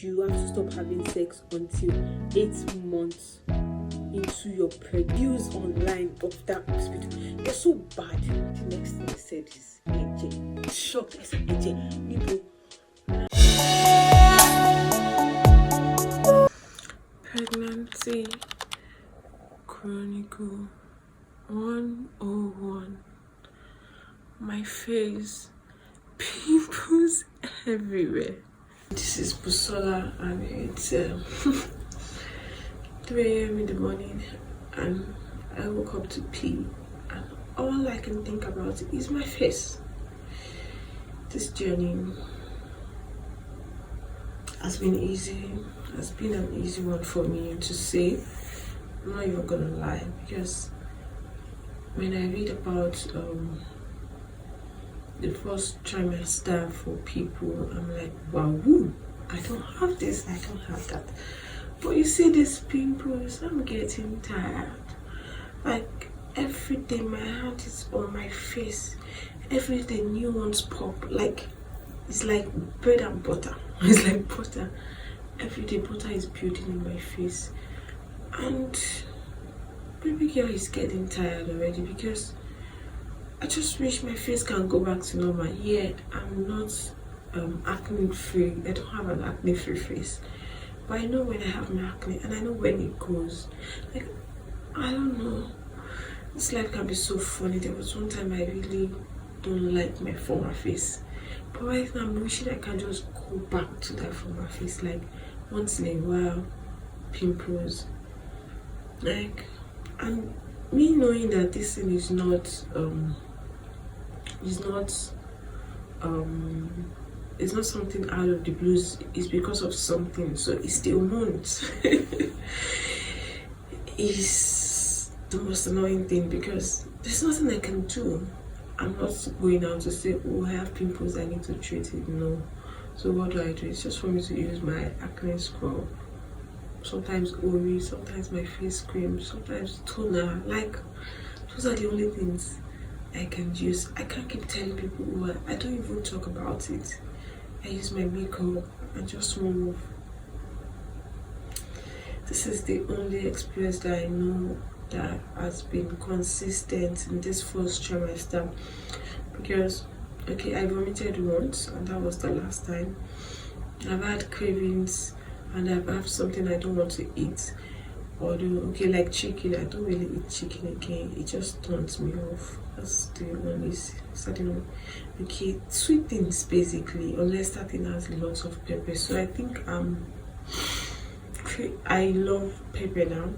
you have to stop having sex until 8 months into your produce online of that hospital. They're so bad. The next thing I said is AJ. Shocked. I said AJ. People. Pregnancy Chronicle 101. My face, pimples everywhere. This is Busola and it's 3 a.m. in the morning and I woke up to pee and all I can think about is my face. This journey has been easy, has been an easy one for me to say. I'm not even gonna lie, because when I read about the first trimester for people, I'm like, wow, I don't have this, I don't have that. But you see these pimples, I'm getting tired. Like every day my hand is on my face. Every day new ones pop. Like it's like bread and butter. It's like butter. Every day butter is building in my face. And baby girl is getting tired already, because I just wish my face can go back to normal. Yeah, I'm not acne free. I don't have an acne free face. But I know when I have my acne and I know when it goes. Like, I don't know. This life can be so funny. There was one time I really don't like my former face. But right now I'm wishing I can just go back to that former face. Like once in a while, pimples. Like, and me knowing that this thing is not it's not something out of the blues, it's because of something, so it still won't. Is the most annoying thing, because there's nothing I can do. I'm not going out to say, oh, I have pimples, I need to treat it. No. So what do? It's just for me to use my acne scrub, sometimes Ori, sometimes my face cream, sometimes toner. Like those are the only things I can use. I can't keep telling people, oh, I don't even talk about it. I use my makeup and just move. This is the only experience that I know that has been consistent in this first trimester, because okay, I vomited once and that was the last time. I've had cravings and I've had something I don't want to eat. Although, okay, like chicken, I don't really eat chicken again. It just turns me off. That's the only certain. Okay, sweet things basically, unless that thing has lots of pepper. So I think I love pepper now.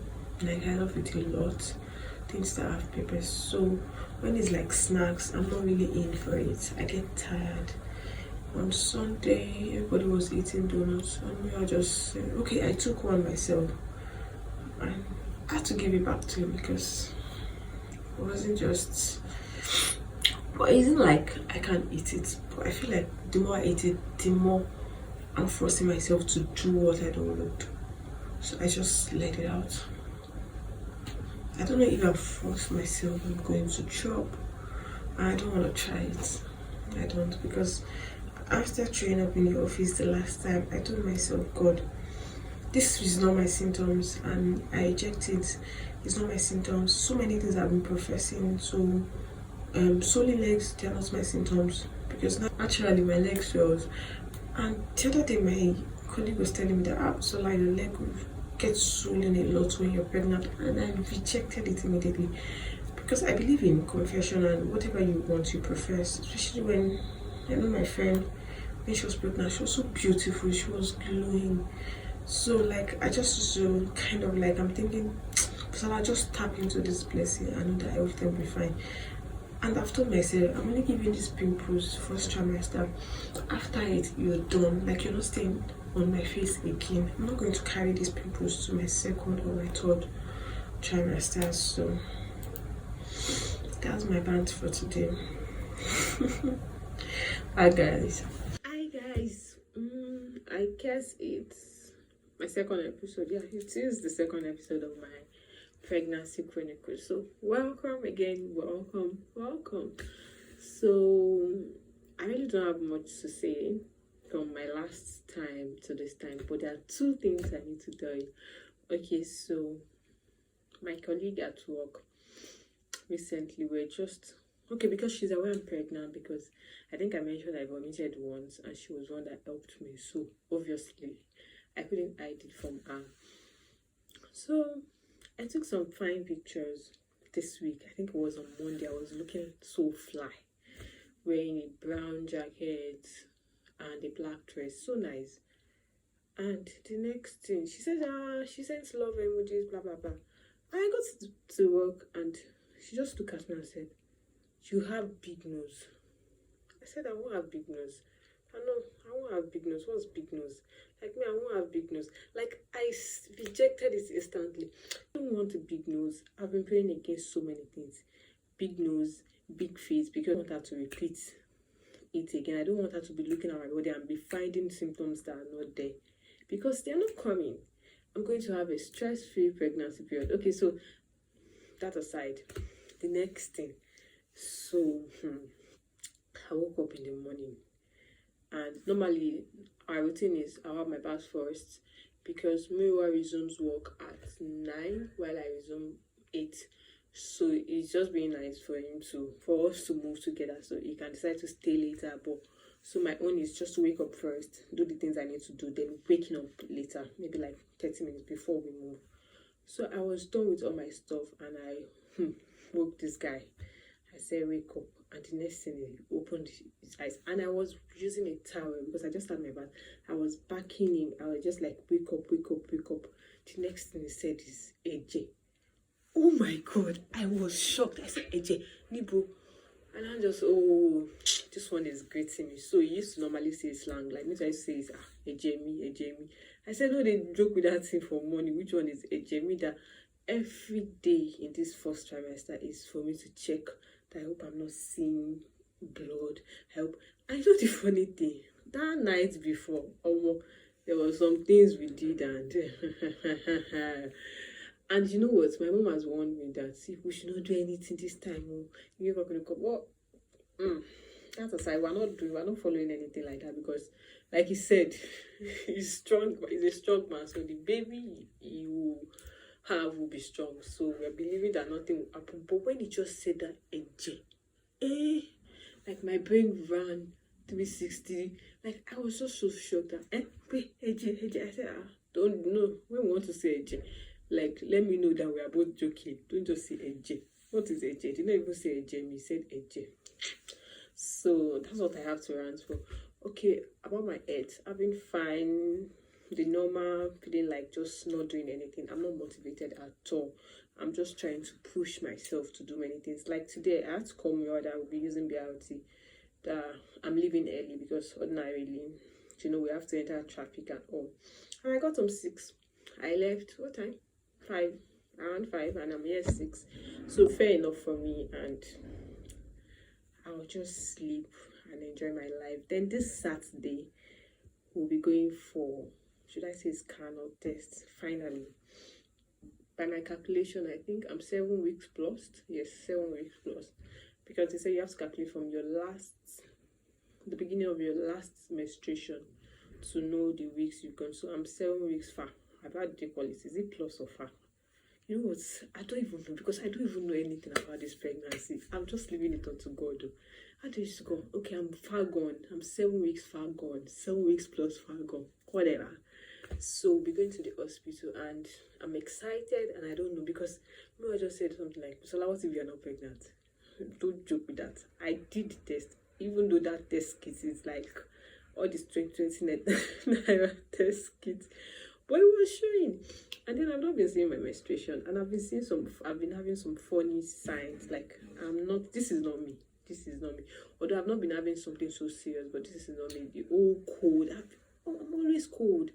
Like I love it a lot. Things that have pepper. So when it's like snacks, I'm not really in for it. I get tired. On Sunday, everybody was eating donuts, and me, I just said, okay, I took one myself. And I had to give it back to him because it wasn't just. But it isn't like I can't eat it. But I feel like the more I eat it, the more I'm forcing myself to do what I don't want to do. So I just let it out. I don't know if I force myself, I'm going to chop. I don't want to try it. I don't, because after throwing up in the office the last time, I told myself, God, this is not my symptoms, and I reject it. It's not my symptoms. So many things I've been professing. So solely legs, they're not my symptoms, because naturally my leg swells. And the other day my colleague was telling me that so like your leg will get swollen a lot when you're pregnant, and I rejected it immediately, because I believe in confession and whatever you want you profess, especially when I know my friend, when she was pregnant, she was so beautiful, she was glowing. So like I just used to kind of like, I'm thinking, so I'll just tap into this blessing and know that everything will be fine. And I've told myself, I'm only giving these pimples first trimester. After it, you're done. Like you're not staying on my face again. I'm not going to carry these pimples to my second or my third trimester. So that's my band for today. Hi guys. I guess it's my second episode. Yeah, it is the second episode of my pregnancy chronicles. So welcome again, welcome. So I really don't have much to say. from my last time to this time, but there are two things I need to tell you. Okay, so my colleague at work recently, we're just okay because she's aware I'm pregnant, because I think I mentioned I vomited once and she was one that helped me, so obviously I couldn't hide it from her. So I took some fine pictures this week. I think it was on Monday. I was looking so fly, wearing a brown jacket and a black dress, so nice. And the next thing she said, she sends love emojis, blah blah blah. I got to work and she just looked at me and said, "You have big nose." I said, "I won't have big nose." I won't have big nose. What's big nose? Like me, I won't have big nose. Like, I rejected it instantly. I don't want a big nose. I've been praying against so many things. Big nose, big face, because I don't want her to repeat it again. I don't want her to be looking at my body and be finding symptoms that are not there, because they're not coming. I'm going to have a stress-free pregnancy period. Okay, so that aside, the next thing. So, I woke up in the morning. And normally, our routine is I'll have my bath first, because Miwa resumes work at 9 while I resume 8. So it's just being nice for us to move together, so he can decide to stay later. But so my own is just to wake up first, do the things I need to do, then waking up later, maybe like 30 minutes before we move. So I was done with all my stuff and I woke this guy. I said, "Wake up." And the next thing, he opened his eyes. And I was using a towel because I just had my bath. I was backing him. I was just like, "Wake up, wake up, wake up." The next thing he said is, "AJ." Oh my God. I was shocked. I said, "AJ, Nibo." And I'm just, oh, this one is greeting me. So he used to normally say slang. Like, me, I used to say, AJ me, AJ me. I said, "No, they joke with that thing for money. Which one is AJ me?" That every day in this first trimester is for me to check. I hope I'm not seeing blood. I hope. I know the funny thing. That night before, there were some things we did, and and you know what? My mom has warned me that, see, we should not do anything this time. You're not gonna come. Well, that's aside. We're not following anything like that, because, like he said, he's strong. He's a strong man. So the baby you will be strong. So we're believing that nothing will happen. But when he just said that, like my brain ran 360. Like, I was just so shocked that wait, AJ. I said, don't know. When we want to say AJ, like, let me know that we are both joking. Don't just say AJ. What is AJ? Did not even say AJ. Me said AJ. So that's what I have to rant for. Okay, about my health, I've been fine. The normal feeling like just not doing anything. I'm not motivated at all. I'm just trying to push myself to do many things. Like today, I had to call me that I will be using BRT. That I'm leaving early because ordinarily, we have to enter traffic and all. And I got home 6. I left, what time? 5. Around 5, and I'm here 6. So fair enough for me, and I'll just sleep and enjoy my life. Then this Saturday, we'll be going for, should I say, scan or test, finally. By my calculation, I think I'm 7 weeks plus. Yes, 7 weeks plus. Because they say you have to calculate from the beginning of your last menstruation to know the weeks you've gone. So I'm 7 weeks far. I've had the call it. Is it plus or far? You know what? I don't even know, because I don't even know anything about this pregnancy. I'm just leaving it up to God. How do you go? Okay, I'm far gone. I'm 7 weeks far gone. 7 weeks plus far gone. Whatever. So we'll be going to the hospital, and I'm excited, and I don't know, because I just said something like, "So what if you're not pregnant?" Don't joke with that. I did the test, even though that test kit is like all this 2020 naira test kit, but it was showing. And then I've not been seeing my menstruation, and I've been having some funny signs. Like, this is not me. Although I've not been having something so serious, but this is not me. The old cold. I'm always cold.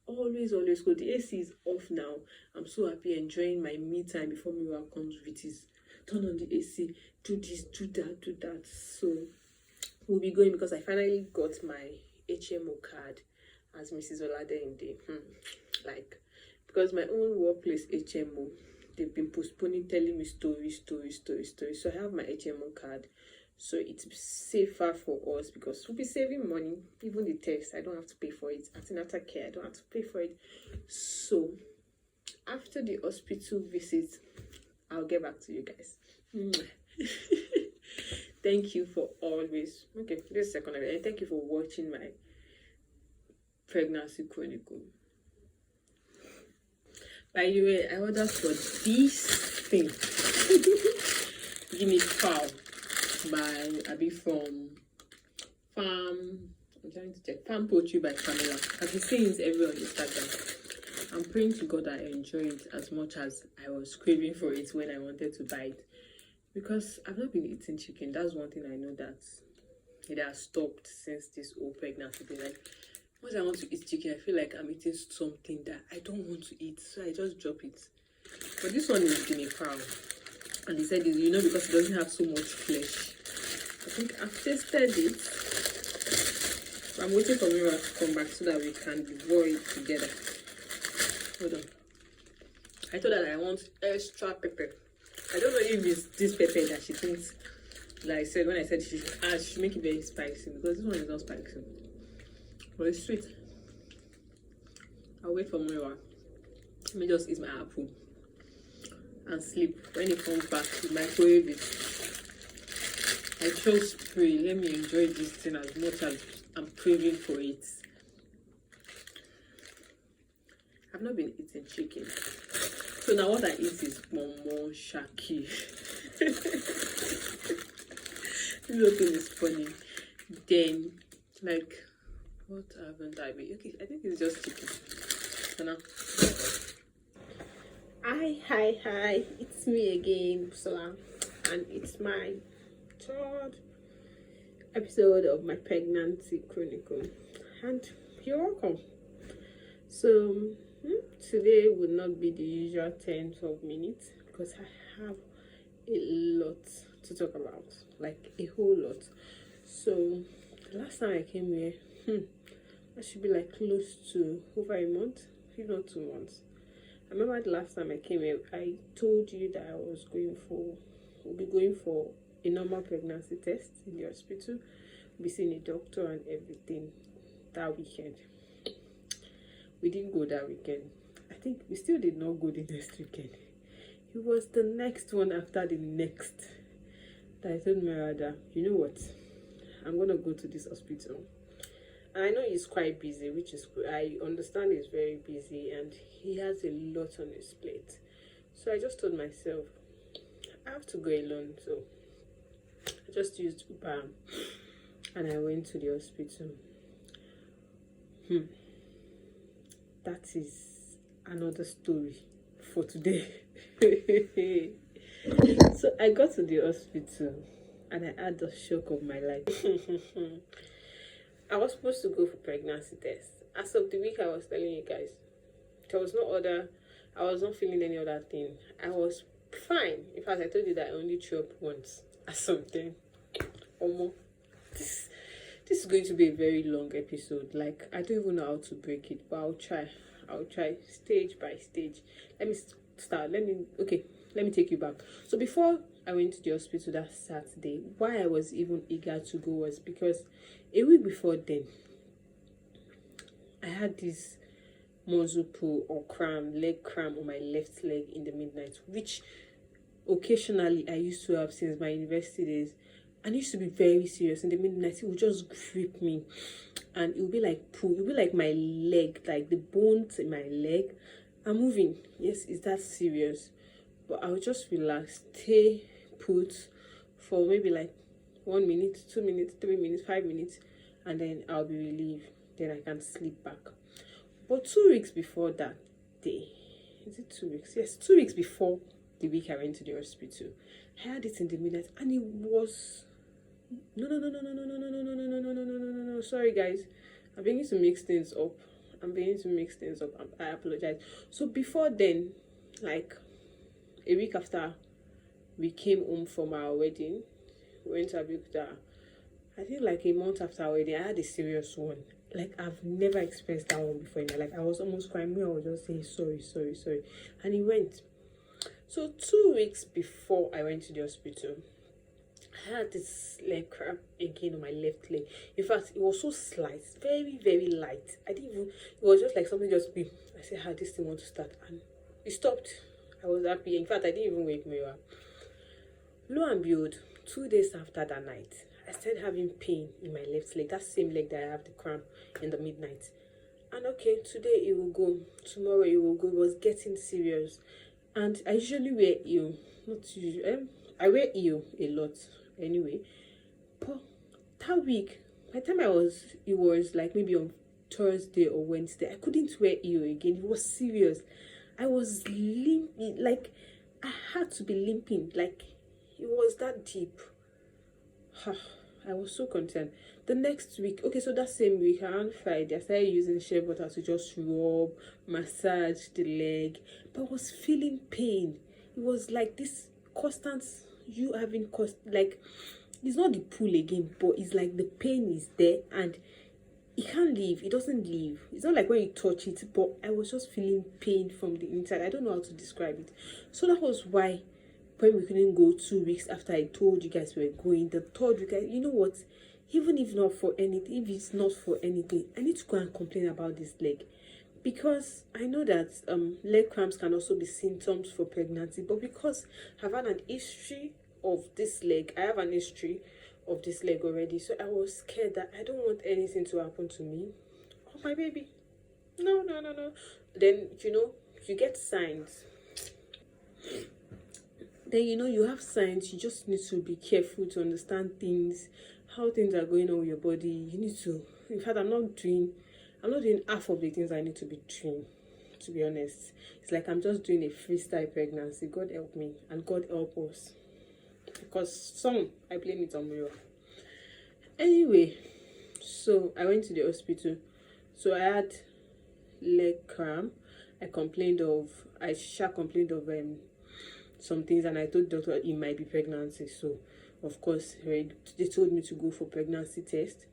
Always cold. The AC is off now. I'm so happy, enjoying my me time before Mira comes with his turn on the AC, do this, do that. So we'll be going, because I finally got my HMO card as Mrs. Oladende. Like, because my own workplace HMO, they've been postponing, telling me story. So I have my HMO card. so it's safer for us because we'll be saving money. Even the test, I don't have to pay for it. Antenatal care, I don't have to pay for it. So after the hospital visit, I'll get back to you guys. Thank you for always, okay, this is second, and thank you for watching my pregnancy chronicle. By the way, I ordered for this thing. Give me fowl by Abby from Farm. I'm trying to check. Farm Poultry by Camilla. I've been seeing it everywhere on Instagram. I'm praying to God I enjoy it as much as I was craving for it when I wanted to buy it. Because I've not been eating chicken. That's one thing I know that it has stopped since this whole pregnancy thing. Like, once I want to eat chicken, I feel like I'm eating something that I don't want to eat. So I just drop it. But this one is guinea fowl. And they said, you know, because it doesn't have so much flesh. I think I've tasted it. So I'm waiting for Mira to come back so that we can devour it together. Hold on. I told her that I want extra pepper. I don't know if it's this pepper that she thinks, like I said, when I said she should make it very spicy, because this one is not spicy. But it's sweet. I'll wait for Mira. Let me just eat my apple and sleep. When it comes back, to microwave it. I just pray, let me enjoy this thing as much as I'm craving for it. I've not been eating chicken. So now what I eat is momo shaki. This whole thing is funny. Then, like, what haven't I been? Okay, I think it's just chicken. So now. Hi, it's me again, Busala, and it's my third episode of my pregnancy chronicle, and you're welcome. So today would not be the usual 10-12 minutes because I have a lot to talk about, like a whole lot. So the last time I came here, I should be like close to over a month, if not 2 months. I remember the last time I came here, I told you that I was we'll be going for a normal pregnancy test in the hospital. We'll be seeing a doctor and everything that weekend. We didn't go that weekend. I think we still did not go the next weekend. It was the next one after the next that I told Merada, you know what? I'm going to go to this hospital. And I know he's quite busy, which is good. I understand he's very busy and he has a lot on his plate. So I just told myself, I have to go alone. So I just used Uber and I went to the hospital. That is another story for today. So I got to the hospital and I had the shock of my life. I was supposed to go for pregnancy test. As of the week I was telling you guys, there was no other, I was not feeling any other thing. I was fine. In fact, I told you that I only threw up once or something. This is going to be a very long episode. Like, I don't even know how to break it, but I'll try stage by stage. Let me start. Let me take you back. So before I went to the hospital that Saturday, why I was even eager to go was because a week before then, I had this muscle pull or leg cramp on my left leg in the midnight, which occasionally I used to have since my university days. And it used to be very serious. In the midnight, it would just grip me and it would be like pull. It would be like my leg, like the bones in my leg are moving. Yes, it's that serious. But I would just relax, stay put for maybe like 1 minute, 2 minutes, 3 minutes, 5 minutes, and then I'll be relieved. Then I can sleep back. But 2 weeks before that day, is it 2 weeks? Yes, 2 weeks before the week I went to the hospital, I had it in the midnight, and it was no. Sorry guys, I'm beginning to mix things up. I apologize. So before then, like a week after we came home from our wedding, we went to Abuja. I think like a month after our wedding, I had a serious one. Like, I've never experienced that one before. Like, I was almost crying. I was just saying sorry. And he went. So 2 weeks before I went to the hospital, I had this leg cramp again on my left leg. In fact, it was so slight, very, very light. I didn't even, it was just like something just be. I said, how this thing want to start? And it stopped. I was happy. In fact, I didn't even wake me up. Lo and behold, 2 days after that night, I started having pain in my left leg. That same leg that I have the cramp in the midnight. And okay, today it will go. Tomorrow it will go. It was getting serious. And I usually wear eel. Not usually. I wear eel a lot anyway. But that week, by the time it was like maybe on Thursday or Wednesday, I couldn't wear eel again. It was serious. I was limping, like I had to be limping, like it was that deep. I was so concerned. The next week, okay, so that same week, around Friday, I started using shea butter to just rub, massage the leg, but I was feeling pain. It was like this constant, you having like, it's not the pull again, but it's like the pain is there and it can't leave. It doesn't leave. It's not like when you touch it, but I was just feeling pain from the inside. I don't know how to describe it. So that was why when we couldn't go 2 weeks after I told you guys we were going, the third week, you know what? Even if not for anything, if it's not for anything, I need to go and complain about this leg. Because I know that leg cramps can also be symptoms for pregnancy, but because I've had an history of this leg, I have an history of this leg already, so I was scared that I don't want anything to happen to me or my baby. No. Then you get signs. Then you have signs. You just need to be careful to understand things, how things are going on with your body. You need to. In fact, I'm not doing half of the things I need to be doing. To be honest, it's like I'm just doing a freestyle pregnancy. God help me and God help us. Because I blame it on me. Anyway, so I went to the hospital. So I had leg cramp. I complained of some things, and I told the doctor it might be pregnancy. So of course they told me to go for pregnancy test,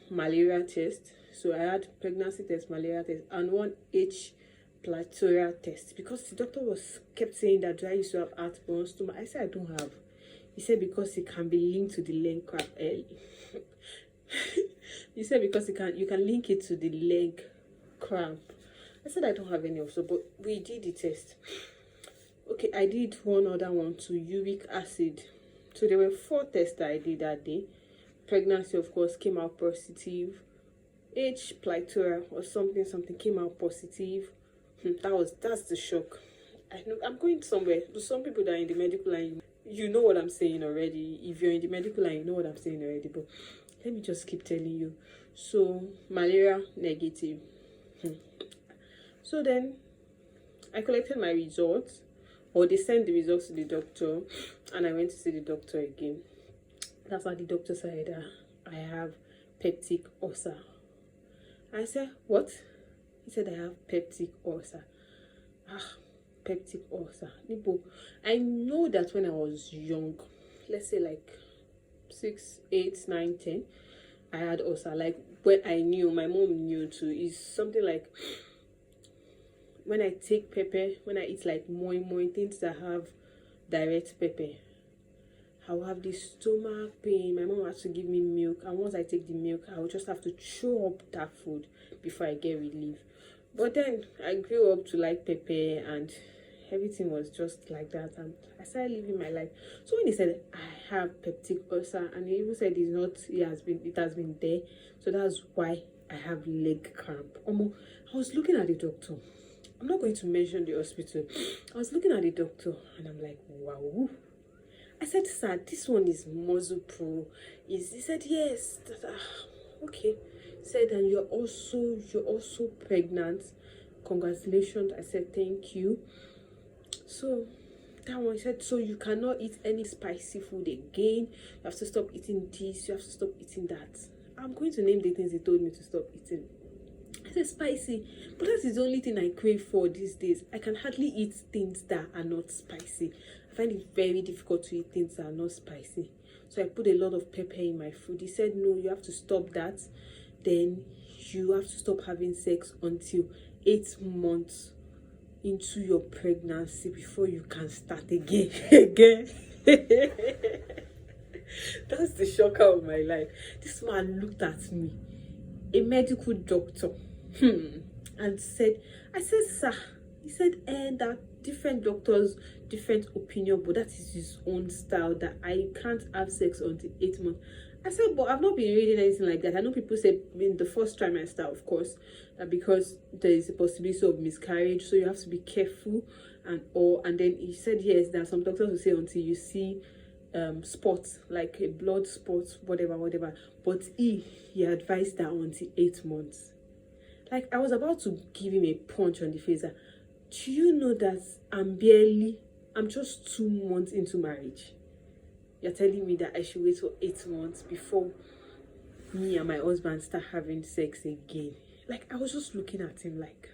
malaria test. So I had pregnancy test, malaria test, and one H pylori test, because the doctor kept saying that, do I used to have heartburn, stomach? I said I don't have. He said because it can be linked to the leg cramp. He said because you can link it to the leg cramp. I said I don't have any of so, but we did the test. Okay, I did one other one to uric acid. So there were 4 tests that I did that day. Pregnancy, of course, came out positive. H pylori or something came out positive. That's the shock. I know I'm going somewhere. To some people that are in the medical line, you know what I'm saying already. If you're in the medical line, you know what I'm saying already. But let me just keep telling you. So malaria negative. So then I collected my results, or they sent the results to the doctor, and I went to see the doctor again. That's why the doctor said I have peptic ulcer. I said, what? He said I have peptic ulcer. Peptic ulcer. I know that when I was young, let's say like 6, 8, 9, 10, I had ulcer. Like when I knew, my mom knew too. It's something like when I take pepper, when I eat like more things that have direct pepper, I'll have this stomach pain. My mom has to give me milk, and once I take the milk, I will just have to chew up that food before I get relief. But then I grew up to like pepper, and everything was just like that, and I started living my life. So when he said I have peptic ulcer, and he even said it has been there, so that's why I have leg cramp. I was looking at the doctor. I'm not going to mention the hospital. I was looking at the doctor, and I'm like, wow. I said, sir, this one is Muscle Pro. He said, yes. Okay. He said, and you're also pregnant. Congratulations. I said, thank you. So that one, he said, so you cannot eat any spicy food again. You have to stop eating this. You have to stop eating that. I'm going to name the things he told me to stop eating. I said spicy, but that is the only thing I crave for these days. I can hardly eat things that are not spicy. I find it very difficult to eat things that are not spicy. So I put a lot of pepper in my food. He said, no, you have to stop that. Then you have to stop having sex until 8 months into your pregnancy before you can start again. That's the shocker of my life. This man looked at me, a medical doctor, and said, I said, sir, he said, that different doctors, different opinion, but that is his own style, that I can't have sex until 8 months. I said, but I've not been reading anything like that. I know people say in the first trimester, of course, that because there is a possibility of miscarriage, so you have to be careful and all. And then he said, yes, there are some doctors who say until you see spots, like a blood spot, whatever. But he advised that until 8 months. Like, I was about to give him a punch on the face. That, do you know that I'm just 2 months into marriage? You're telling me that I should wait for 8 months before me and my husband start having sex again? Like, I was just looking at him like.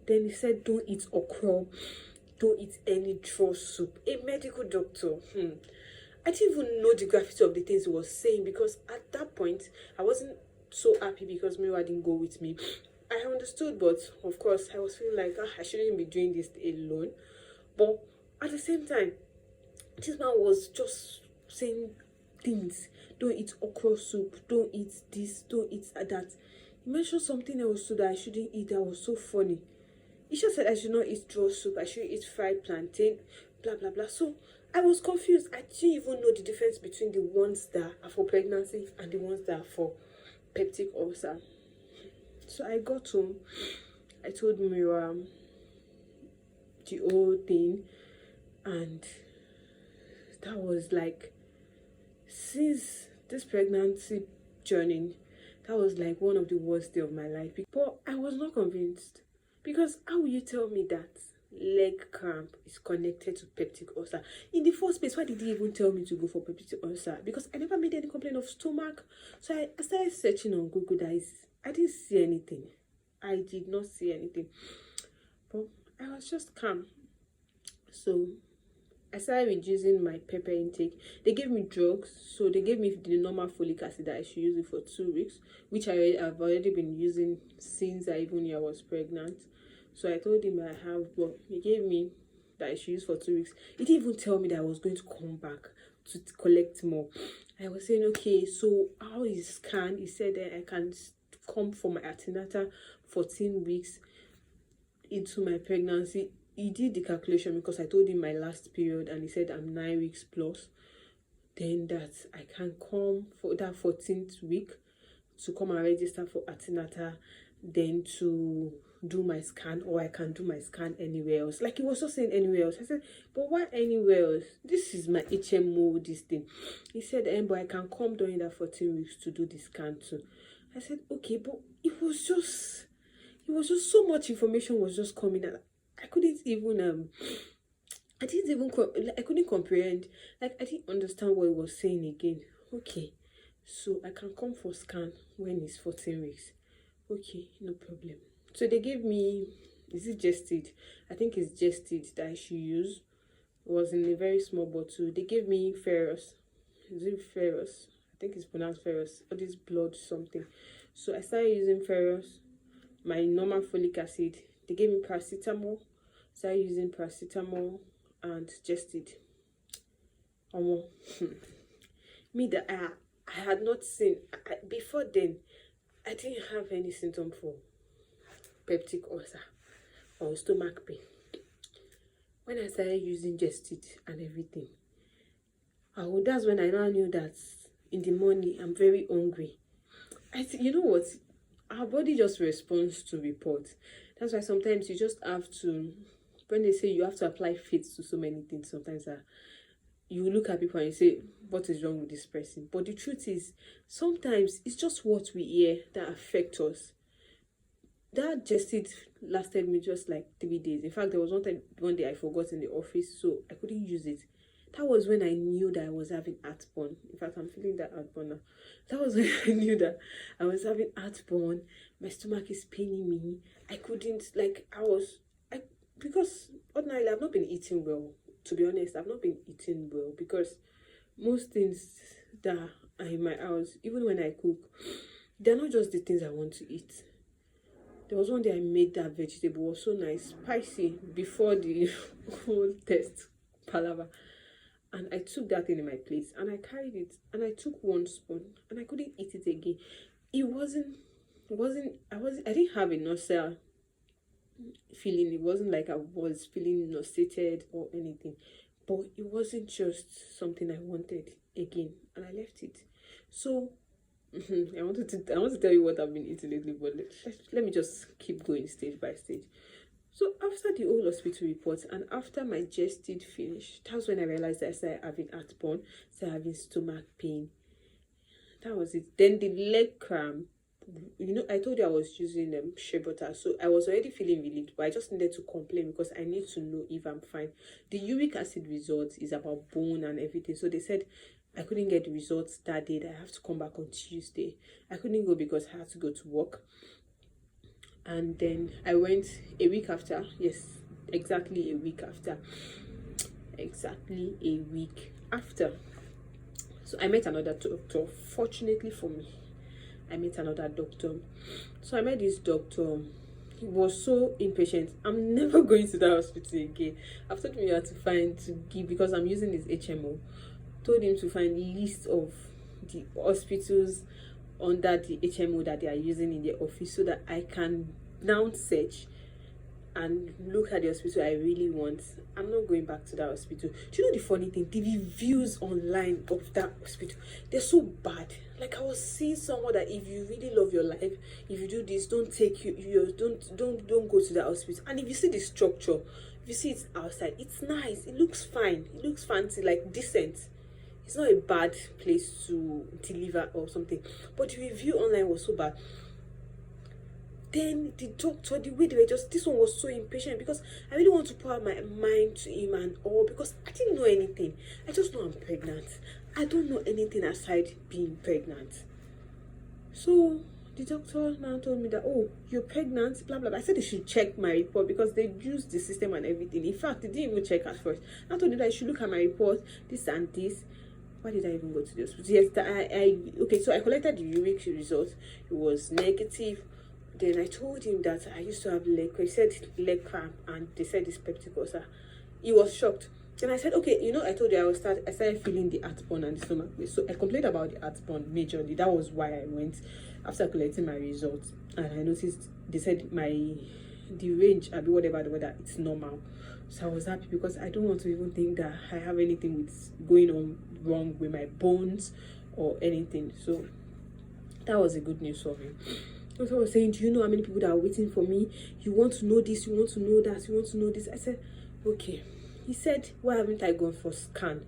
Then he said, don't eat okra, don't eat any draw soup. A medical doctor. I didn't even know the gravity of the things he was saying, because at that point, I wasn't so happy because Mira didn't go with me. I understood, but of course, I was feeling like, I shouldn't be doing this alone. But at the same time, this man was just saying things. Don't eat okra soup, don't eat this, don't eat that. He mentioned something else too that I shouldn't eat that was so funny. He just said I should not eat draw soup, I should eat fried plantain, blah blah blah. So I was confused. I didn't even know the difference between the ones that are for pregnancy and the ones that are for peptic ulcer. So I got home, I told Mira the whole thing, and that was like, since this pregnancy journey, that was like one of the worst days of my life. But I was not convinced, because how will you tell me that leg cramp is connected to peptic ulcer? In the first place, why did he even tell me to go for peptic ulcer? Because I never made any complaint of stomach. So I started searching on Google. I didn't see anything. I did not see anything. But I was just calm. So I started reducing my pepper intake. They gave me drugs. So they gave me the normal folic acid that I should use it for 2 weeks, which I've already been using since I even knew I was pregnant. So I told him I have, but he gave me that I should use for 2 weeks. He didn't even tell me that I was going to come back to collect more. I was saying, okay, so how is scan? He said that I can come for my antenatal 14 weeks into my pregnancy. He did the calculation because I told him my last period, and he said I'm 9 weeks plus. Then that I can come for that 14th week to come and register for antenatal, then to do my scan, or I can do my scan anywhere else. Like, he was just saying anywhere else. I said, but why anywhere else? This is my HMO, this thing. He said, but I can come during that 14 weeks to do the scan too. I said, okay, but it was just so much information was just coming out. I couldn't even I couldn't comprehend. Like, I didn't understand what he was saying again. Okay, so I can come for scan when it's 14 weeks. Okay, no problem. So they gave me, is it Gestid? I think it's Gestid that I should use. It was in a very small bottle. They gave me ferrous. Is it ferrous? I think it's pronounced ferrous. Or this blood something. So I started using ferrous, my normal folic acid. They gave me paracetamol. Started using paracetamol and Gestid. Me that I had not seen before then. I didn't have any symptom for peptic ulcer or stomach pain. When I started using Gestid and everything, that's when I now knew that in the morning I'm very hungry. You know what? Our body just responds to reports. That's why sometimes you just have to, when they say you have to apply faith to so many things, sometimes you look at people and you say, what is wrong with this person? But the truth is, sometimes it's just what we hear that affects us. That Gestid lasted me just like 3 days. In fact, there was one day I forgot in the office, so I couldn't use it. That was when I knew that I was having heartburn. In fact, I'm feeling that heartburn now. That was when I knew that I was having heartburn. My stomach is paining me. I couldn't, because ordinarily I've not been eating well. To be honest, I've not been eating well, because most things that are in my house, even when I cook, they're not just the things I want to eat. There was one day I made that vegetable, it was so nice, spicy, before the whole test palaver. and I took that thing in my plate and I carried it and I took one spoon and I couldn't eat it again. I didn't have a nausea feeling. It wasn't like I was feeling nauseated or anything, but it wasn't just something I wanted again, and I left it. So I want to tell you what I've been eating lately, but let me just keep going stage by stage. So after the whole hospital report and after my gestid finished, that's when I realized that I started having heartburn, started having stomach pain. That was it. Then the leg cramp. I told you I was using shea butter, so I was already feeling relieved, but I just needed to complain because I need to know if I'm fine. The uric acid results is about bone and everything, so they said I couldn't get the results that day, that I have to come back on Tuesday. I couldn't go because I had to go to work. And then I went a week after. Yes, exactly a week after. So I met another doctor. Fortunately for me, I met another doctor. So I met this doctor. He was so impatient. I'm never going to that hospital again. I've told him you have to give, because I'm using his HMO. Told him to find a list of the hospitals under the HMO that they are using in their office, so that I can now search and look at the hospital I really want. I'm not going back to that hospital. Do you know the funny thing? The reviews online of that hospital, they're so bad. Like, I was seeing someone that if you really love your life, if you do this, don't go to that hospital. And if you see the structure, if you see it outside, it's nice. It looks fine. It looks fancy, like decent. It's not a bad place to deliver or something. But the review online was so bad. Then the doctor, the way they were this one was so impatient, because I really want to pour out my mind to him and all, because I didn't know anything. I just know I'm pregnant. I don't know anything aside being pregnant. So the doctor now told me that, oh, you're pregnant, blah blah blah. I said they should check my report because they used the system and everything. In fact, they didn't even check at first. I told them that I should look at my report, this and this. Why did I even go to the hospital? Yes, okay, so I collected the uric results. It was negative. Then I told him that I used to have leg cramp. He said leg cramp, and they said it's peptic ulcer. He was shocked. Then I said, okay, I told you I started feeling the heartburn and the stomach pain. So I complained about the heartburn majorly. That was why I went after collecting my results, and I noticed they said the range, I'll be whatever the weather, it's normal. So I was happy, because I don't want to even think that I have anything going on wrong with my bones or anything. So that was a good news for me. So I was saying, do you know how many people that are waiting for me? You want to know this, you want to know that, you want to know this. I said, okay. He said, why haven't I gone for scan?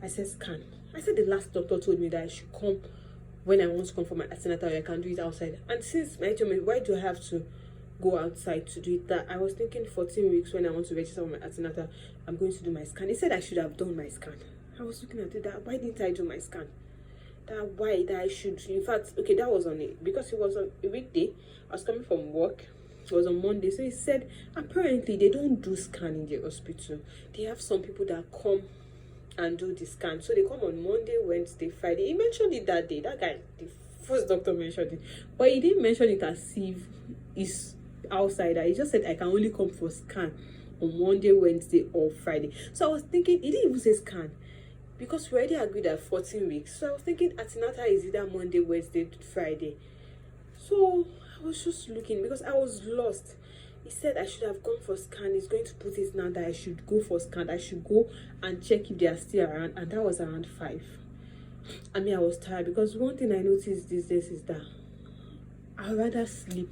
I said, scan. I said the last doctor told me that I should come when I want to come for my antenatal. I can do it outside. And since my told me, why do I have to go outside to do it? That I was thinking 14 weeks when I want to register for my antenatal, I'm going to do my scan. He said I should have done my scan. I was looking at it, that why didn't I do my scan? That I should, in fact, okay, that was on it, because it was on a weekday. I was coming from work. It was on Monday. So he said apparently they don't do scan in the hospital. They have some people that come and do the scan. So they come on Monday, Wednesday, Friday. He mentioned it that day. That guy, the first doctor, mentioned it, but he didn't mention it as if it's outsider. He just said I can only come for scan on Monday, Wednesday, or Friday. So I was thinking, he didn't even say scan, because we already agreed at 14 weeks. So I was thinking antenatal is either Monday, Wednesday, Friday. So I was just looking, because I was lost. He said I should have gone for scan. He's going to put it now that I should go for scan. I should go and check if they are still around. And that was around 5. I mean, I was tired, because one thing I noticed these days is that I'd rather sleep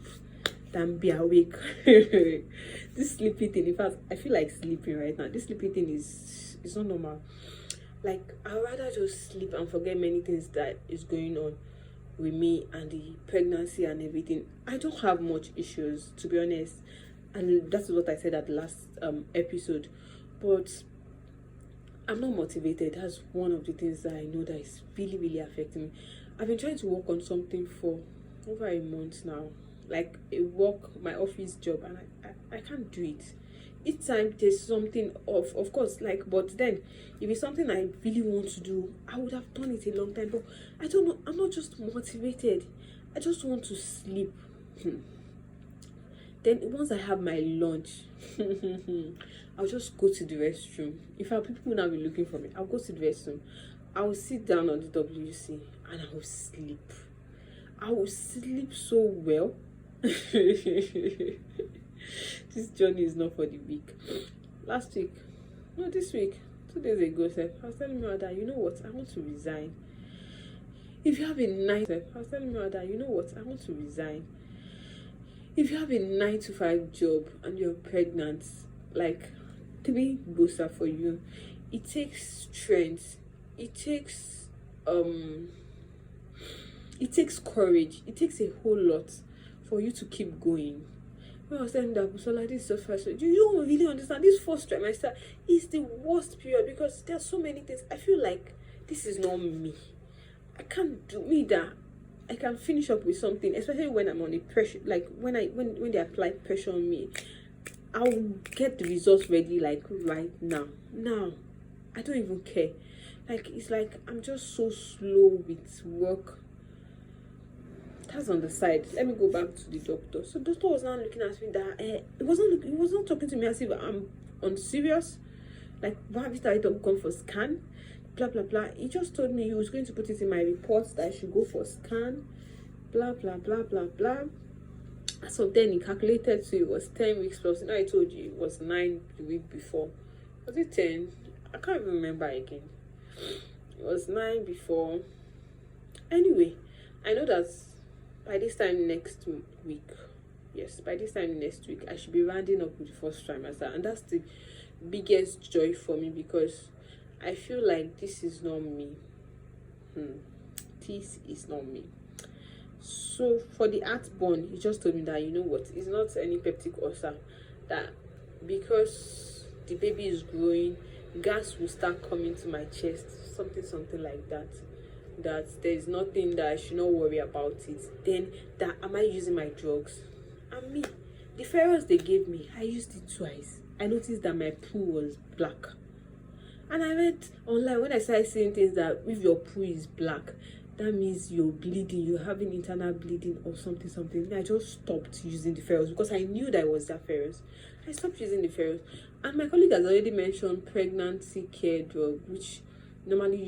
than be awake. This sleepy thing, in fact, I feel like sleeping right now. This sleepy thing is not normal. Like, I'd rather just sleep and forget many things that is going on with me and the pregnancy and everything. I don't have much issues, to be honest, and that's what I said at the last episode. But I'm not motivated. That's one of the things that I know that is really, really affecting me. I've been trying to work on something for over a month now, like my office job, and I can't do it. Each time there's something of course, like, but then if it's something I really want to do, I would have done it a long time. But I don't know, I'm not just motivated. I just want to sleep. Then once I have my lunch, I'll just go to the restroom. In fact, people will now be looking for me. I'll go to the restroom. I will sit down on the WC and I will sleep. I will sleep so well. This journey is not for the weak. Last week, no, this week, 2 days ago, I was telling my dad, you know what, I want to resign. If you have a 9 to 5, I was telling my dad, you know what, I want to resign. If you have a 9 to 5 job and you're pregnant, like 3 booster for you, it takes strength. It takes courage. It takes a whole lot for you to keep going. When I was telling that, so like, this is the first, you don't really understand. This first trimester is the worst period because there are so many things. I feel like this is not me. I can't do me that. I can finish up with something, especially when I'm on a pressure. Like when they apply pressure on me, I'll get the results ready like right now. Now, I don't even care. Like it's like I'm just so slow with work. That's on the side. Let me go back to the doctor. So the doctor was now looking at me that it wasn't talking to me as if I'm on serious. Like, why have you started to come for scan? Blah blah blah. He just told me he was going to put it in my reports that I should go for scan. Blah blah blah blah blah. So then he calculated, so it was 10 weeks plus. Now I told you it was 9 the week before. Was it 10? I can't even remember again. It was 9 before. Anyway, I know that by this time next week, by this time next week, I should be rounding up with the first trimester, and that's the biggest joy for me because I feel like this is not me. This is not me. So for the heartburn, he just told me that, you know what, it's not any peptic ulcer, that because the baby is growing, gas will start coming to my chest, something like that. That there is nothing, that I should not worry about it. Then that, am I using my drugs? And me, the ferrous they gave me, I used it twice. I noticed that my poo was black. And I read online, when I started seeing things that if your poo is black, that means you're bleeding, you're having internal bleeding or something. I just stopped using the ferrous because I knew that it was that ferrous. I stopped using the ferrous. And my colleague has already mentioned pregnancy care drug, which normally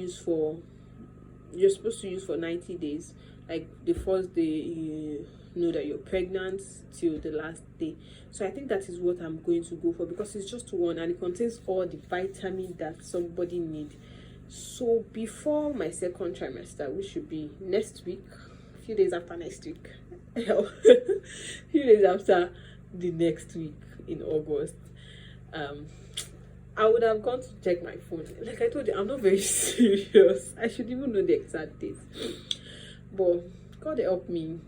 you're supposed to use for 90 days. Like the first day you know that you're pregnant till the last day. So I think that is what I'm going to go for because it's just one and it contains all the vitamin that somebody needs. So before my second trimester, which should be next week, a few days after next week, a few days after the next week in August, I would have gone to check my phone. Like I told you, I'm not very serious. I should even know the exact date. But God help me.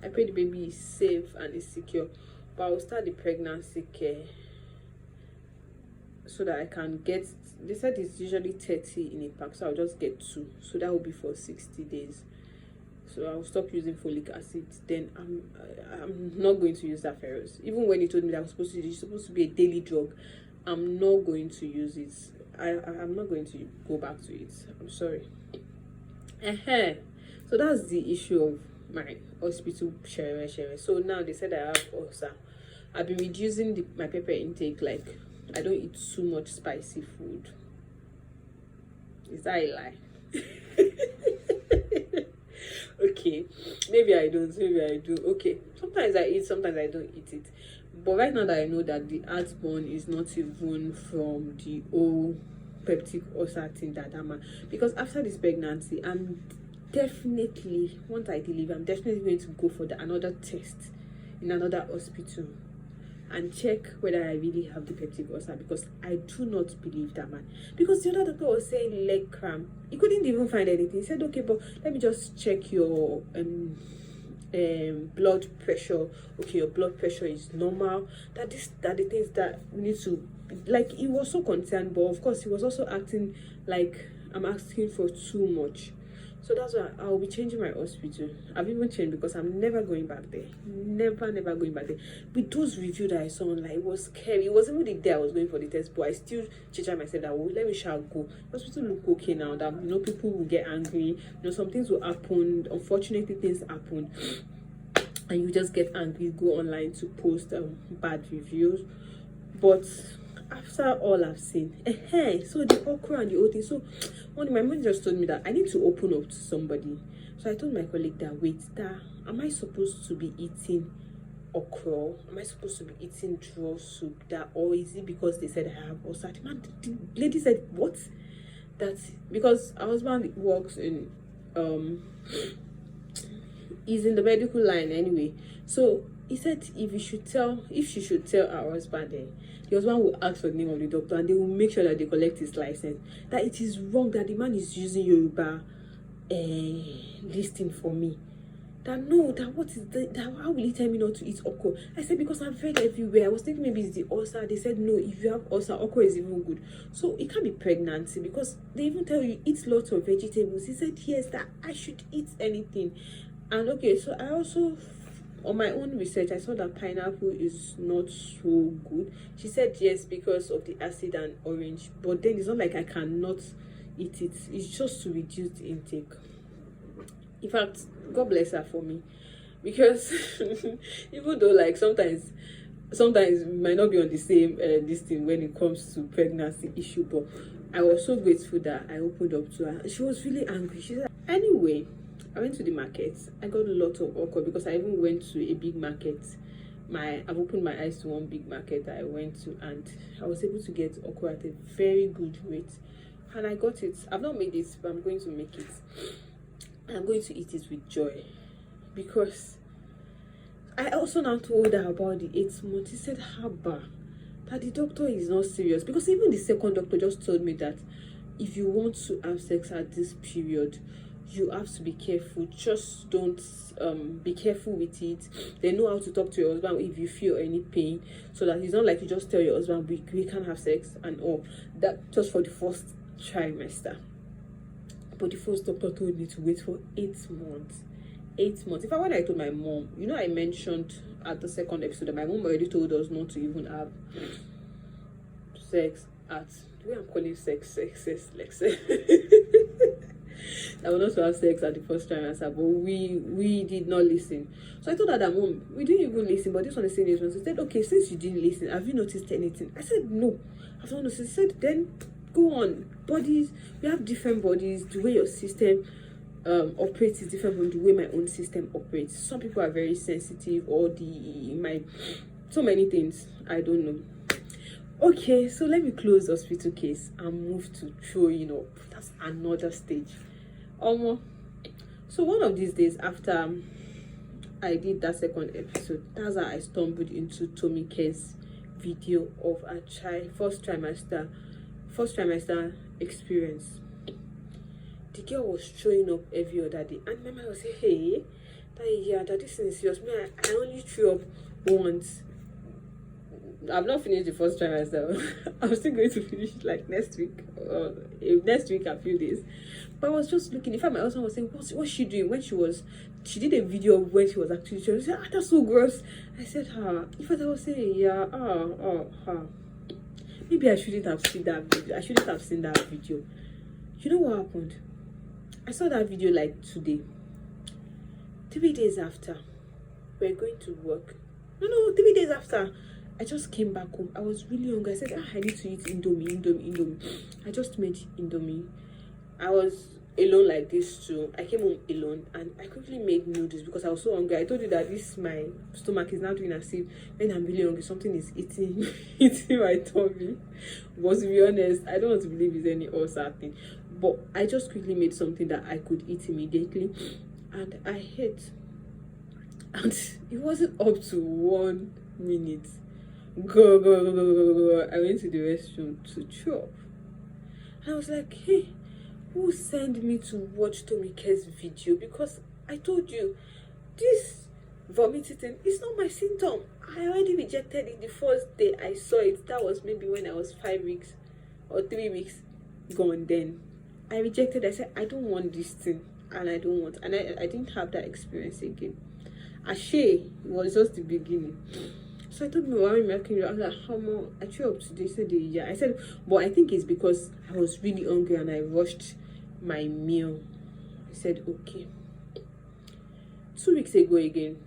I pray the baby is safe and is secure. But I'll start the pregnancy care so that I can get, they said it's usually 30 in a pack, so I'll just get 2. So that will be for 60 days. So I'll stop using folic acid. Then I'm not going to use that ferrous. Even when he told me that I was supposed to be a daily drug, I'm not going to use it. I'm not going to go back to it. I'm sorry. So that's the issue of my hospital sharing. So now they said I have ulcer. I've been reducing my pepper intake. Like I don't eat too much spicy food. Is that a lie? Okay, maybe I don't, maybe I do. Okay, sometimes I eat, sometimes I don't eat it. But right now that I know that the heartburn is not even from the old peptic ulcer thing that I'm, because after this pregnancy, I'm definitely, once I deliver, I'm definitely going to go for another test in another hospital and check whether I really have the peptic ulcer, because I do not believe that, man. Because the other doctor was saying leg cramp. He couldn't even find anything. He said, okay, but let me just check your blood pressure. Okay, your blood pressure is normal. That the things that we need to, like, he was so concerned, but of course he was also acting like I'm asking for too much. So that's why I'll be changing my hospital. I've even changed because I'm never going back there. Never going back there. With those reviews that I saw online, it was scary. It wasn't even the day I was going for the test, but I still changed myself that, well, let me shall go. Hospital look okay now. That, you know, people will get angry. You know, some things will happen. Unfortunately, things happen. and you just get angry, go online to post bad reviews. But after all I've seen, so the okra and the whole thing. So one day my mom just told me that I need to open up to somebody. So I told my colleague that, wait, that am I supposed to be eating okra? Am I supposed to be eating draw soup? That, or is it because they said I have ulcer? The lady said, what? That because our husband works in is in the medical line anyway. So he said if she should tell our husband, the husband will ask for the name of the doctor and they will make sure that they collect his license. That it is wrong that the man is using Yoruba listing for me. That no, that what is that, how will he tell me not to eat okra? I said because I've read everywhere. I was thinking maybe it's the ulcer. They said no, if you have ulcer, okra is even good. So it can't be pregnancy because they even tell you eat lots of vegetables. He said yes, that I should eat anything. And okay, so I also, on my own research, I saw that pineapple is not so good. She said yes because of the acid and orange, but then it's not like I cannot eat it. It's just to reduce the intake. In fact, God bless her for me, because even though like sometimes we might not be on the same this thing when it comes to pregnancy issue, but I was so grateful that I opened up to her. She was really angry. She said, anyway, I went to the market. I got a lot of okra because I even went to a big market. I've opened my eyes to one big market that I went to, and I was able to get okra at a very good rate, and I got it. I've not made it, but I'm going to make it. I'm going to eat it with joy, because I also now told her about the 8 months. He said, Haba, that the doctor is not serious, because even the second doctor just told me that if you want to have sex at this period, you have to be careful. Just don't be careful with it. They know how to talk to your husband if you feel any pain, so that it's not like you just tell your husband we can't have sex and all that, just for the first trimester. But the first doctor told me to wait for 8 months. 8 months. In fact, when I told my mom, you know, I mentioned at the second episode that my mom already told us not to even have sex at, the way I'm calling sex. I was not to have sex at the first trimester, but we did not listen. So I told her that, Mom, we didn't even listen, but this one is saying this one. She said, okay, since you didn't listen, have you noticed anything? I said, no, I've not noticed. She said, then go on. Bodies, we have different bodies. The way your system operates is different from the way my own system operates. Some people are very sensitive, or so many things. I don't know. Okay, so let me close the hospital case and move to throwing up. That's another stage. So one of these days after I did that second episode, that's how I stumbled into Tomike's video of a first trimester experience. The girl was showing up every other day, and my mom was saying, hey, that this is serious. I only threw up once. I've not finished the first trimester. I'm still going to finish like next week, a few days. But I was just looking. In fact, my husband was saying, what's she doing? When she did a video of when she was actually, she said, that's so gross. I said, in fact, I was saying, maybe I shouldn't have seen that video. You know what happened? I saw that video like today. 3 days after, we're going to work. No, 3 days after, I just came back home. I was really hungry. I said, I need to eat Indomie. I just made Indomie. I was alone like this too. I came home alone and I quickly made noodles because I was so hungry. I told you that my stomach is now doing as if when I'm really hungry, something is eating my tummy. But to be honest, I don't want to believe it's any ulcer thing. But I just quickly made something that I could eat immediately, and I ate. And it wasn't up to 1 minute. Go. I went to the restroom to chop. And I was like, hey, who sent me to watch Tomike's video? Because I told you, this vomiting thing is not my symptom. I already rejected it the first day I saw it. That was maybe when I was 5 weeks or 3 weeks gone then. I rejected. I said, I don't want this thing, and I don't want. And I didn't have that experience again. Ashe, it was just the beginning. So I told me, why am I making you? I was like, how much? I threw up today. Said, yeah. I said, but I think it's because I was really hungry and I rushed my meal. I said, okay. 2 weeks ago again,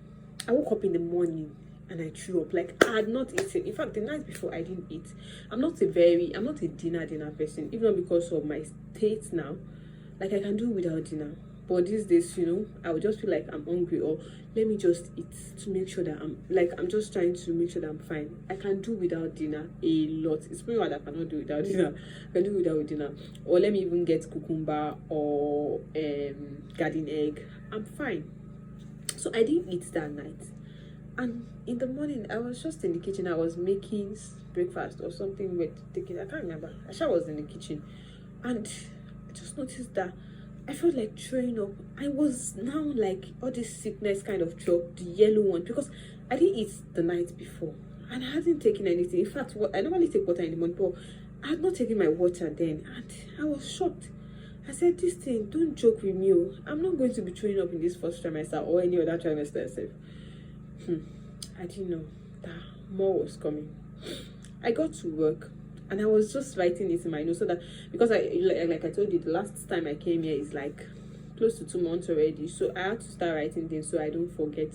I woke up in the morning and I threw up. Like, I had not eaten. In fact, the night before, I didn't eat. I'm not a dinner person, even because of my state now. Like, I can do without dinner. But these days, you know, I would just feel like I'm hungry, or let me just eat to make sure that I'm just trying to make sure that I'm fine. I can do without dinner a lot. It's pretty hard I cannot do without dinner. I can do without dinner. Or let me even get cucumber or garden egg. I'm fine. So I didn't eat that night. And in the morning, I was just in the kitchen. I was making breakfast or something with taking. I can't remember. I sure was in the kitchen. And I just noticed that I felt like throwing up. I was now like all this sickness kind of drop, the yellow one, because I didn't eat the night before and I hadn't taken anything. In fact, I normally take water in the morning, but I had not taken my water then, and I was shocked. I said, this thing, don't joke with me. I'm not going to be throwing up in this first trimester or any other trimester itself. I didn't know that more was coming. I got to work. And I was just writing it in my notes so that, because like I told you, the last time I came here is like close to 2 months already. So I had to start writing things so I don't forget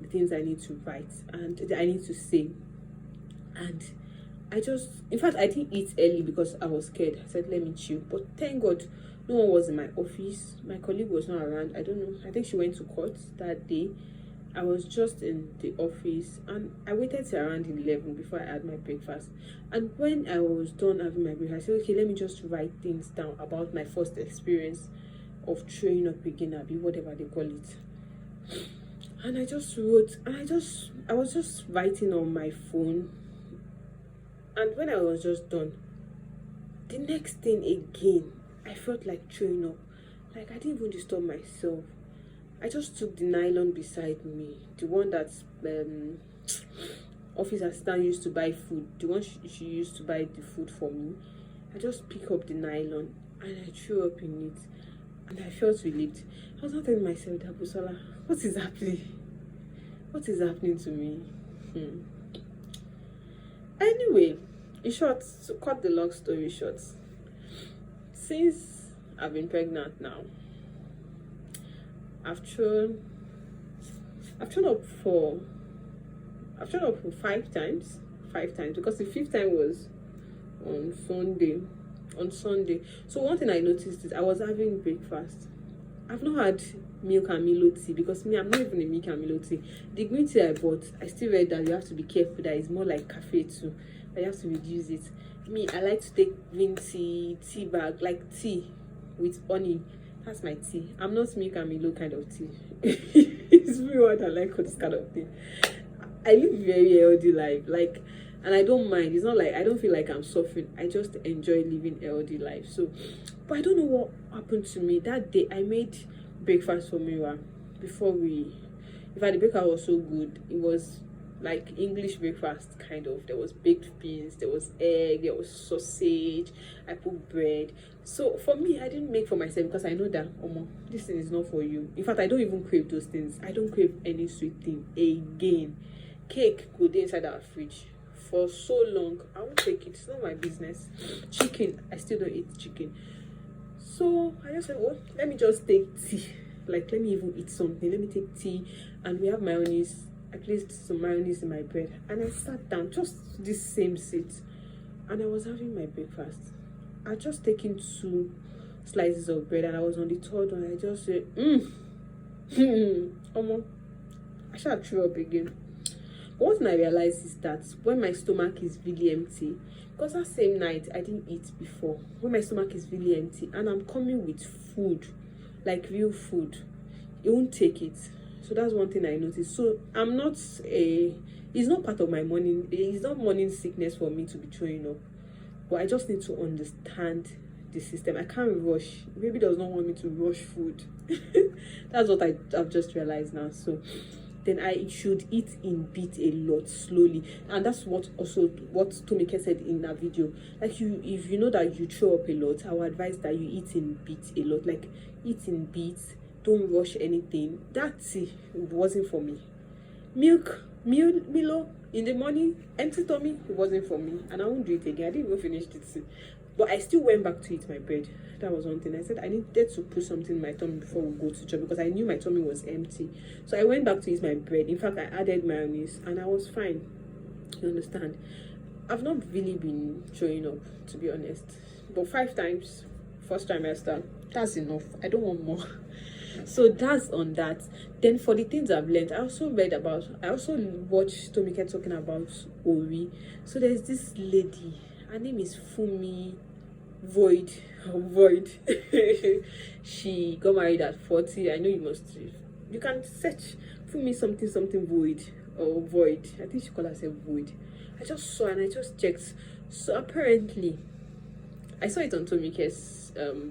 the things I need to write and I need to say. And in fact, I didn't eat early because I was scared. I said, let me chill. But thank God, no one was in my office. My colleague was not around. I don't know. I think she went to court that day. I was just in the office and I waited till around 11 before I had my breakfast. And when I was done having my breakfast, I said, okay, let me just write things down about my first experience of training up again, whatever they call it. And I just wrote, and I was just writing on my phone. And when I was just done, the next thing again, I felt like throwing up. Like, I didn't even disturb myself. I just took the nylon beside me, the one that office assistant used to buy food, the one she used to buy the food for me. I just picked up the nylon and I threw up in it, and I felt relieved. I was not telling myself that, Busola, what is happening? What is happening to me? Anyway, in short, to cut the long story short, since I've been pregnant now, I've thrown up for 5 times, because the 5th time was on Sunday. So one thing I noticed is I was having breakfast. I've not had milk and Milo tea, because I'm not even a milk and Milo tea. The green tea I bought, I still read that you have to be careful that it's more like cafe too, that you have to reduce it. I like to take green tea bag, like tea with honey. That's my tea. I'm not milk and Milo kind of tea. It's really what I like for this kind of thing. I live a very healthy life, and I don't mind. It's not like I don't feel like I'm suffering. I just enjoy living a healthy life. So, but I don't know what happened to me that day. I made breakfast for Mira before in fact, the breakfast was so good. It was like English breakfast kind of. There was baked beans, there was egg, there was sausage. I put bread. So for me, I didn't make for myself because I know that this thing is not for you. In fact, I don't even crave those things. I don't crave any sweet thing again. Cake could be inside our fridge for so long. I won't take it. It's not my business. Chicken, I still don't eat chicken. So I just said, let me just take tea. Like, let me even eat something. Let me take tea, and we have mayonnaise. I placed some mayonnaise in my bread, and I sat down, just this same seat, and I was having my breakfast. I just taken 2 slices of bread, and I was on the 3rd one. I just said, I shall throw up again. But what I realized is that when my stomach is really empty, because that same night I didn't eat before, when my stomach is really empty and I'm coming with food, like real food, it won't take it. So that's one thing I noticed. So it's not part of my morning. It's not morning sickness for me to be throwing up, but I just need to understand the system. I can't rush. Baby does not want me to rush food. That's what I've just realized now. So then I should eat in bits a lot, slowly. And that's what Tomike said in that video. Like, if you know that you throw up a lot, I would advise that you eat in bits a lot. Like, eat in bits, don't rush anything. That tea wasn't for me. Milo in the morning, empty tummy, it wasn't for me. And I won't do it again. I didn't even finish the tea. But I still went back to eat my bread. That was one thing. I said I needed to put something in my tummy before we go to church, because I knew my tummy was empty. So I went back to eat my bread. In fact, I added mayonnaise and I was fine. You understand? I've not really been showing up, to be honest. But 5 times, first trimester, that's enough. I don't want more. So that's on that. Then for the things I've learned, I also watched Tomike talking about Ori. So there's this lady, her name is Fumi Void. She got married at 40. I know you can search Fumi something void or void. I think she called herself Void. I just saw and I just checked. So apparently, I saw it on Tomike's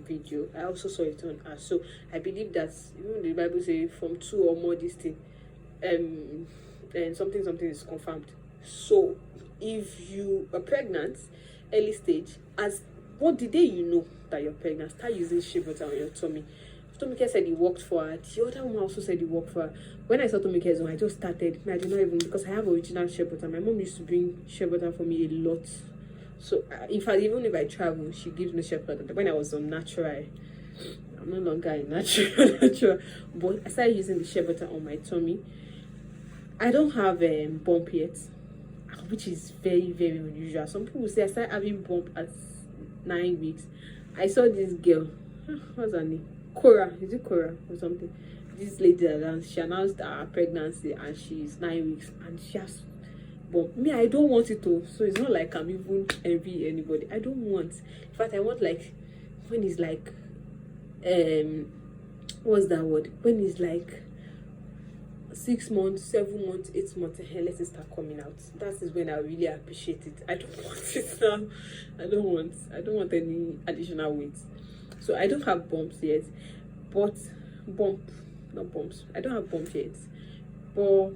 video. I also saw it on her. So I believe that even the Bible says from 2 or more this thing, and something is confirmed. So if you are pregnant, early stage, as what the day you know that you're pregnant, start using shea butter on your tummy. Tomike said it worked for her. The other one also said it worked for her. When I saw Tomike's one, I just started. I did not even, because I have original shea butter. My mom used to bring shea butter for me a lot. So in fact, even if I travel, she gives me shea butter. When I was on natural, I'm no longer in natural, but I started using the shea butter on my tummy. I don't have a bump yet, which is very, very unusual. Some people say I started having bump at 9 weeks. I saw this girl, what's her name? Cora, is it Cora or something? This lady she announced her pregnancy and she's 9 weeks and she has bump. Me, I don't want it to. So it's not like I'm even envy anybody. I don't want. In fact, I want like when it's like what's that word? When it's like 6 months, 7 months, 8 months, and let it start coming out. That is when I really appreciate it. I don't want it now. I don't want any additional weight. So I don't have bumps yet, but not bumps. I don't have bumps yet, but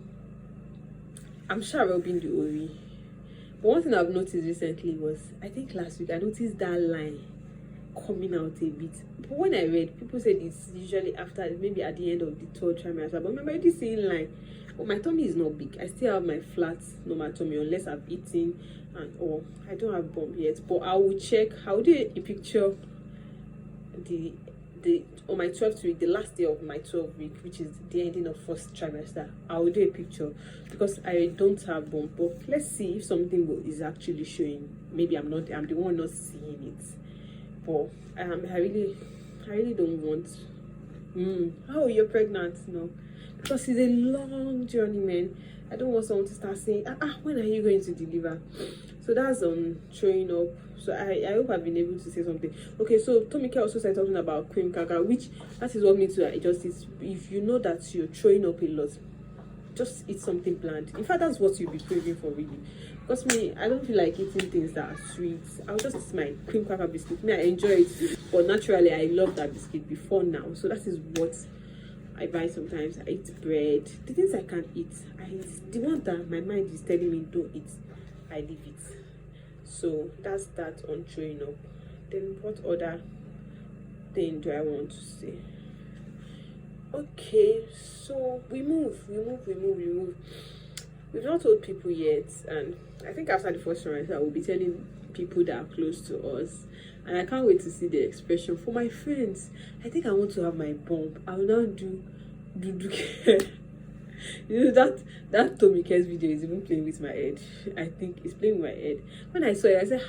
I'm sure I'll be in the Ori. But one thing I've noticed recently was, I think last week, I noticed that line coming out a bit. But when I read, people said it's usually after, maybe at the end of the 3rd trimester. But remember, this seeing line. But my tummy is not big. I still have my flat normal tummy unless I've eaten, and I don't have bump yet. But I will check. How do a picture on my 12th week, the last day of my 12th week, which is the ending of 1st trimester. I will do a picture because I don't have bump. But let's see if something is actually showing. Maybe I'm the one not seeing it. But I really don't want. Oh, you're pregnant? No, because it's a long journey, man. I don't want someone to start saying, when are you going to deliver? So that's on showing up. So I hope I've been able to say something. Okay, so Tomike also said something about cream cracker, which that is what me to adjust it. If you know that you're throwing up a lot, just eat something bland. In fact, that's what you'll be craving for, really. Because me, I don't feel like eating things that are sweet. I'll just eat my cream cracker biscuit. Me, I enjoy it, but naturally I love that biscuit before now. So that is what I buy sometimes. I eat bread. The things I can't eat, I eat. The one that my mind is telling me don't eat, I leave it. So that's that on showing up. Then what other thing do I want to say? Okay, so we move. We've not told people yet, and I think after the 1st trimester I will be telling people that are close to us, and I can't wait to see the expression for my friends. I think I want to have my bump. I will now do you know that Tomike's video is even playing with my head. I think it's playing with my head. When I saw it, I said,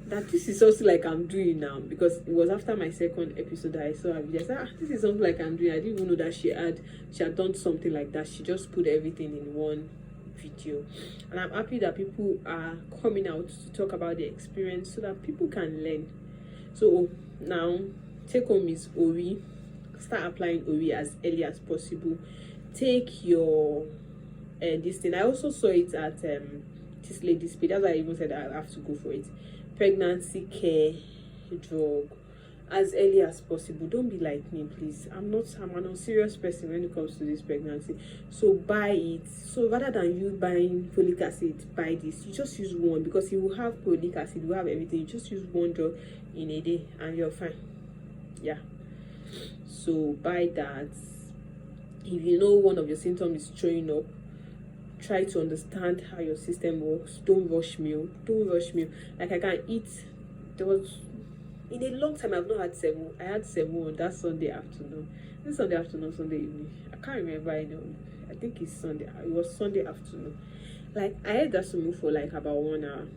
that this is also like I'm doing now, because it was after my 2nd episode that I saw her video. I said, this is something like I'm doing. I didn't even know that she had done something like that. She just put everything in one video, and I'm happy that people are coming out to talk about the experience so that people can learn. So now take home is Ori. Start applying Ori as early as possible. Take your this thing. I also saw it at this lady's page. That's why I even said I have to go for it. Pregnancy care drug as early as possible. Don't be like me, please. I'm an unserious person when it comes to this pregnancy. So buy it. So rather than you buying folic acid, buy this. You just use one, because you will have folic acid, you will have everything. You just use one drug in a day and you're fine. Yeah. So buy that. If you know one of your symptoms is showing up, try to understand how your system works. Don't rush meal. Like I can eat there was, in a long time I've not had seven. I had seven on that Sunday afternoon. This Sunday afternoon, Sunday evening. I can't remember. I think it's Sunday. It was Sunday afternoon. Like, I had that sumo for like about 1 hour,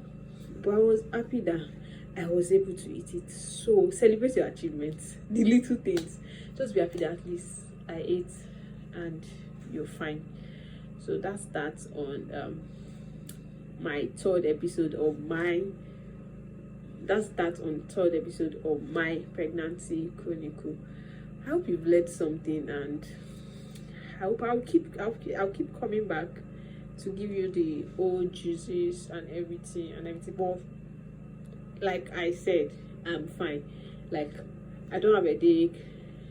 but I was happy that I was able to eat it. So celebrate your achievements, the little things. Just be happy that at least I ate and you're fine. So that's that on my third episode of my pregnancy chronicle. I hope you've learned something, and I hope I'll keep coming back to give you the old juices and everything. But like I said, I'm fine. Like, I don't have a headache.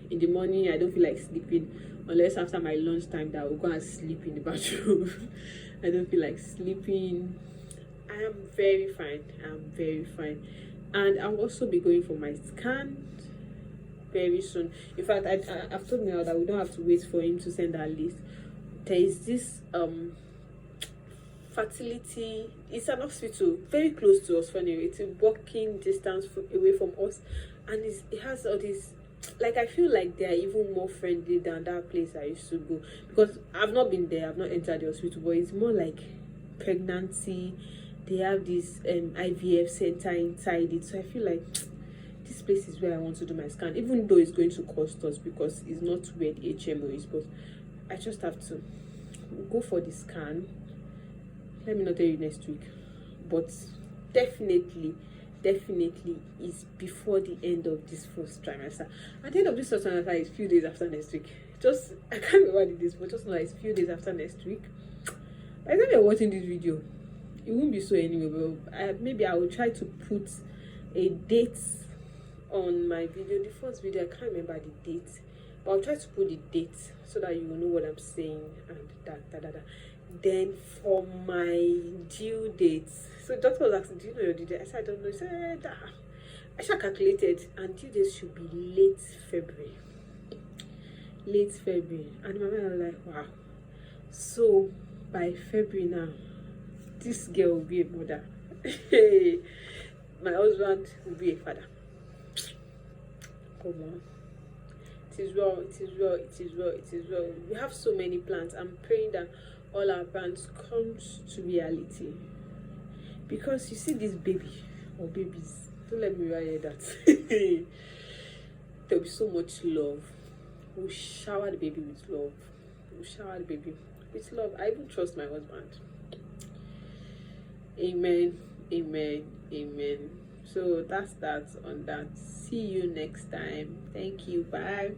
In the morning I don't feel like sleeping, unless after my lunchtime that I will go and sleep in the bathroom. I don't feel like sleeping. I am very fine. And I'll also be going for my scan very soon. In fact, I've told Neil that we don't have to wait for him to send our list. There is this fertility, it's an hospital very close to us. Funny, it's a walking distance away from us, and it has all these, like, I feel like they are even more friendly than that place I used to go, because I've not been there, I've not entered the hospital, but it's more like pregnancy. They have this IVF center inside it, so I feel like this place is where I want to do my scan, even though it's going to cost us because it's not where the HMO is. But I just have to go for the scan. Let me not tell you next week, but definitely is before the end of this first trimester. At the end of this first trimester is few days after next week. Just, I can't remember the days, but just know that it's few days after next week. By the time you're watching this video, it won't be so anyway. But maybe I will try to put a date on my video. The first video, I can't remember the date, but I'll try to put the date so that you will know what I'm saying, and that. Then for my due dates, so doctor was asking, do you know your due date? I said, I don't know. He said, I should calculated, and due dates should be late February. And my mom was like, wow. So by February now, this girl will be a mother. My husband will be a father. Come on. It is well. We have so many plans. I'm praying that all our plans comes to reality, because you see this baby or babies, don't let me hear that. There'll be so much love. We'll shower the baby with love. I even trust my husband. Amen. So that's that on that. See you next time. Thank you. Bye.